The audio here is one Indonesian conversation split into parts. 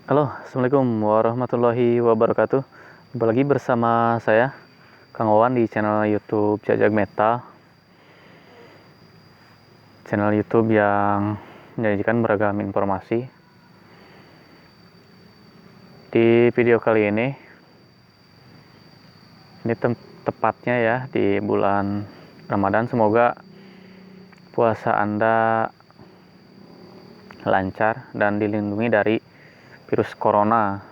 Halo, Assalamualaikum warahmatullahi wabarakatuh. Jumpa lagi bersama saya, Kang Wawan di channel YouTube Jajak Meta. Channel YouTube yang menyajikan beragam informasi. Di video kali ini tepatnya ya di bulan Ramadan. Semoga puasa Anda lancar dan dilindungi dari virus corona.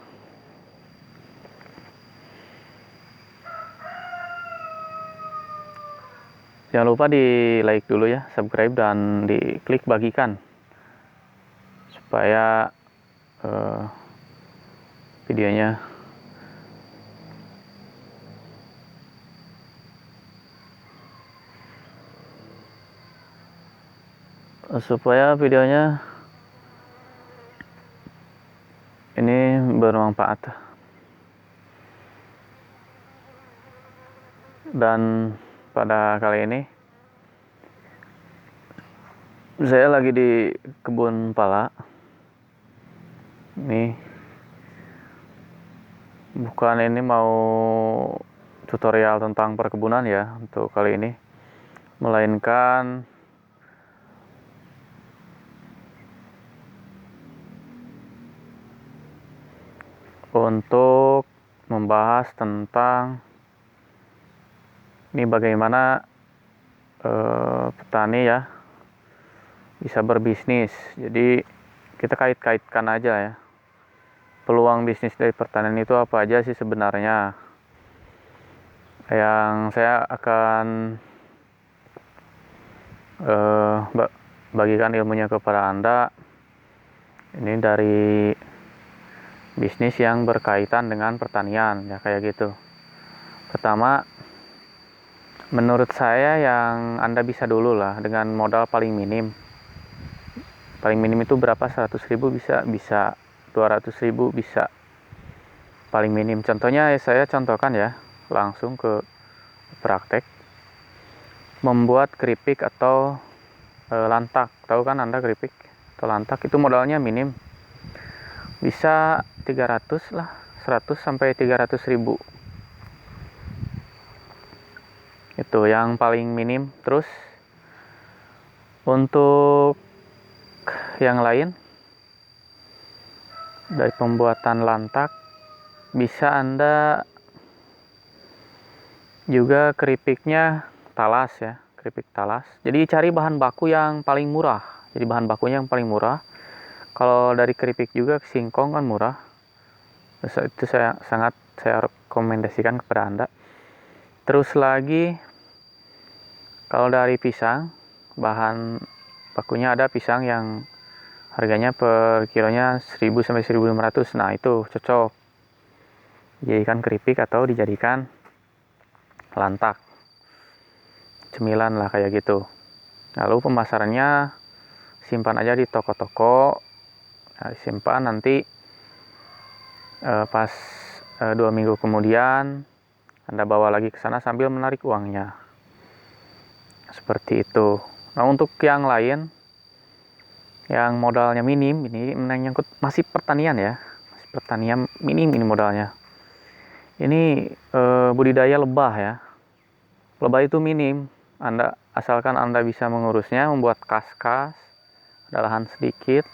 Jangan lupa di like dulu ya, subscribe dan diklik bagikan supaya videonya ini bermanfaat. Dan pada kali ini saya lagi di kebun pala. Nih, bukan ini mau tutorial tentang perkebunan ya untuk kali ini, melainkan untuk membahas tentang ini bagaimana petani ya bisa berbisnis. Jadi kita kait-kaitkan aja ya, peluang bisnis dari pertanian itu apa aja sih sebenarnya. Yang saya akan bagikan ilmunya kepada Anda ini dari bisnis yang berkaitan dengan pertanian ya, kayak gitu. Pertama, menurut saya yang Anda bisa dulu lah dengan modal paling minim. Paling minim itu berapa? 100.000 bisa 200.000 bisa. Paling minim. Contohnya saya contohkan ya, langsung ke praktek. Membuat keripik atau lantak. Tahu kan Anda keripik atau lantak? Itu modalnya minim. Bisa 300 lah, 100 sampai 300.000. Itu yang paling minim. Terus untuk yang lain, dari pembuatan lantak bisa Anda juga keripiknya talas ya, keripik talas. Jadi cari bahan baku yang paling murah. Jadi bahan bakunya yang paling murah. Kalau dari keripik juga singkong kan murah. Itu saya rekomendasikan kepada Anda. Terus lagi kalau dari pisang, bahan bakunya ada pisang yang harganya per kilonya 1.000 sampai 1.500. Nah, itu cocok dijadikan keripik atau dijadikan lantak, cemilan lah kayak gitu. Lalu pemasarannya simpan aja di toko-toko. Nah, simpan nanti pas 2 minggu kemudian Anda bawa lagi ke sana sambil menarik uangnya. Seperti itu. Nah, untuk yang lain yang modalnya minim, ini menyangkut masih pertanian ya. Masih pertanian, minim ini modalnya. Ini budidaya lebah ya. Lebah itu minim. Asalkan Anda bisa mengurusnya, membuat kas-kas, ada lahan sedikit.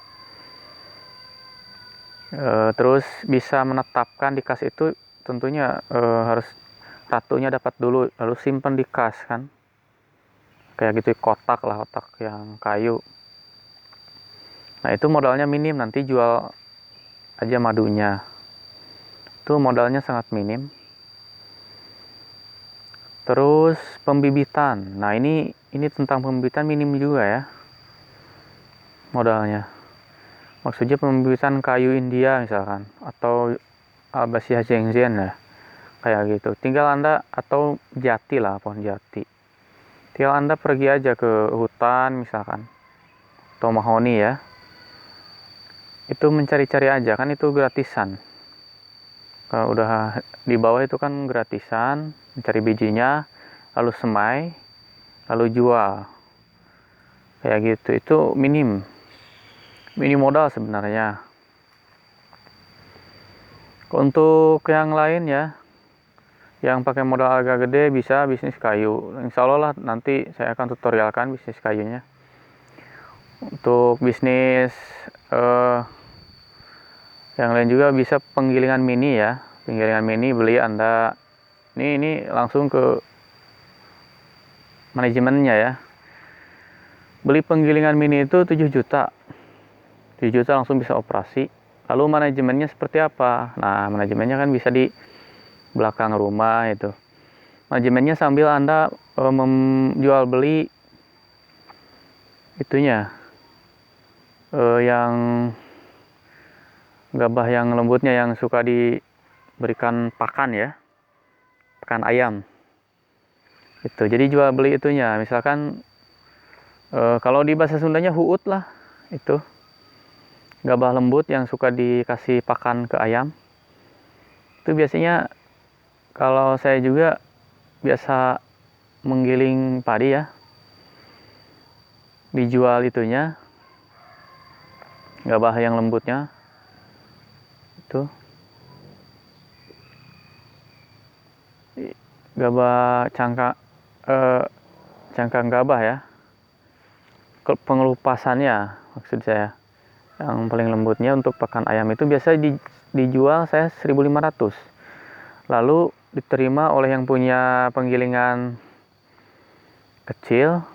Terus bisa menetapkan di kas itu, tentunya harus ratunya dapat dulu, lalu simpan di kas kan. Kayak gitu, kotak lah, kotak yang kayu. Nah, itu modalnya minim, nanti jual aja madunya. Itu modalnya sangat minim. Terus pembibitan. Nah, ini tentang pembibitan minim juga ya modalnya. Maksudnya pembibitan kayu India misalkan, atau Albazia zengzen ya, kayak gitu. Tinggal Anda, atau jati lah, pohon jati. Tinggal Anda pergi aja ke hutan misalkan, atau mahoni ya. Itu mencari-cari aja, kan itu gratisan. Kalau udah di bawah itu kan gratisan, mencari bijinya, lalu semai, lalu jual. Kayak gitu, itu minim modal sebenarnya. Untuk yang lain ya, yang pakai modal agak gede bisa bisnis kayu. Insya Allah lah nanti saya akan tutorialkan bisnis kayunya. Untuk bisnis yang lain juga bisa penggilingan mini ya. Penggilingan mini beli Anda ini langsung ke manajemennya ya. Beli penggilingan mini itu 7 juta. 7 juta langsung bisa operasi. Lalu manajemennya seperti apa? Nah, manajemennya kan bisa di belakang rumah itu. Manajemennya sambil Anda menjual beli itunya yang gabah yang lembutnya yang suka diberikan pakan ya, pakan ayam itu. Jadi jual beli itunya, misalkan kalau di bahasa Sundanya huut lah, itu gabah lembut yang suka dikasih pakan ke ayam. Itu biasanya kalau saya juga biasa menggiling padi ya, dijual itunya gabah yang lembutnya itu, gabah cangkang gabah ya, pengelupasannya maksud saya, yang paling lembutnya untuk pakan ayam itu biasa dijual saya 1.500, lalu diterima oleh yang punya penggilingan kecil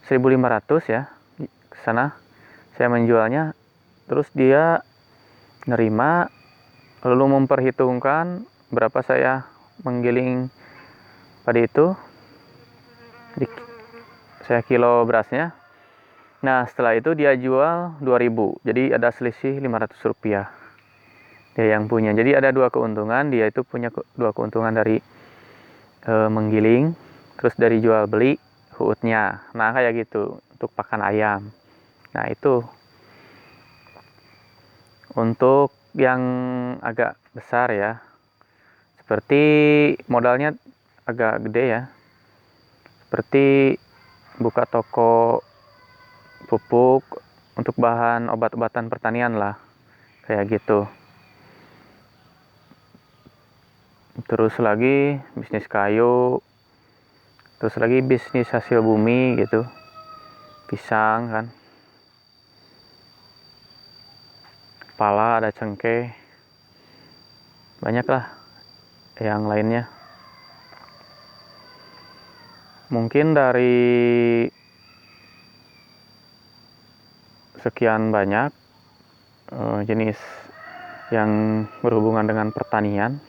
1.500 ya, ke sana saya menjualnya, terus dia nerima lalu memperhitungkan berapa saya menggiling padi itu, saya kilo berasnya. Nah setelah itu dia jual 2.000, jadi ada selisih 500 rupiah dia yang punya. Jadi ada dua keuntungan, dia itu punya dua keuntungan dari menggiling, terus dari jual beli huutnya. Nah kayak gitu untuk pakan ayam. Nah itu untuk yang agak besar ya, seperti modalnya agak gede ya, seperti buka toko pupuk untuk bahan obat-obatan pertanian lah, kayak gitu. Terus lagi bisnis kayu, terus lagi bisnis hasil bumi gitu, pisang kan, pala, ada cengkeh, banyak lah yang lainnya. Mungkin dari sekian banyak jenis yang berhubungan dengan pertanian,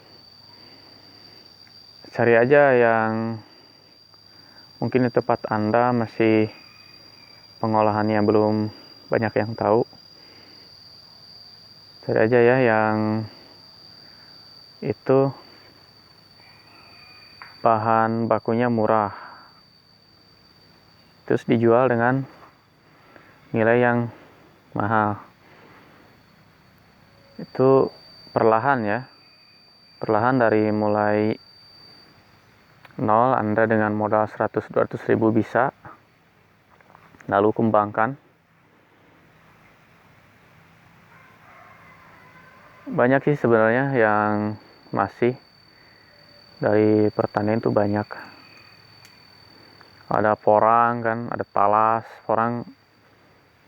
cari aja yang mungkin di tempat Anda masih pengolahannya belum banyak yang tahu. Cari aja ya yang itu bahan bakunya murah, terus dijual dengan nilai yang mahal. Itu perlahan ya, perlahan dari mulai nol Anda dengan modal 100-200 ribu bisa, lalu kembangkan. Banyak sih sebenarnya yang masih dari pertanian itu banyak. Ada porang kan, ada talas, porang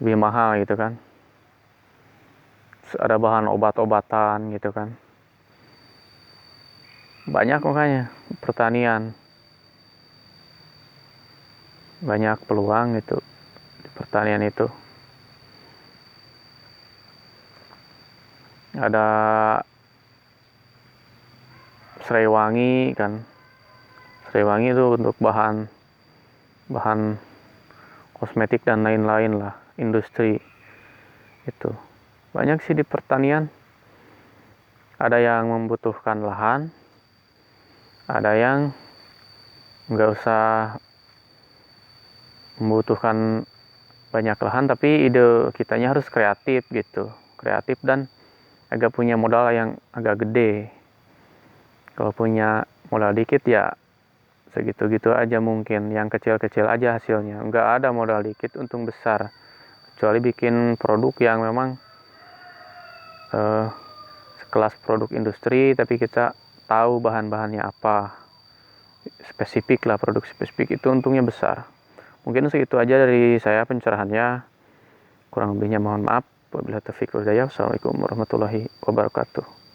lebih mahal gitu kan. Terus ada bahan obat-obatan gitu kan. Banyak makanya pertanian, banyak peluang gitu di pertanian itu. Ada serai wangi kan, serai wangi itu untuk bahan kosmetik dan lain-lain lah, industri itu. Banyak sih di pertanian. Ada yang membutuhkan lahan, ada yang nggak usah membutuhkan banyak lahan, tapi ide kitanya harus kreatif gitu, kreatif dan agak punya modal yang agak gede. Kalau punya modal dikit ya segitu-gitu aja, mungkin yang kecil-kecil aja hasilnya, nggak ada modal dikit untung besar, kecuali bikin produk yang memang sekelas produk industri, tapi kita tahu bahan-bahannya apa, spesifik lah, produk spesifik itu untungnya besar. Mungkin segitu aja dari saya pencerahannya, kurang lebihnya mohon maaf. Wabillahi taufiq wal hidayah. Wassalamualaikum warahmatullahi wabarakatuh.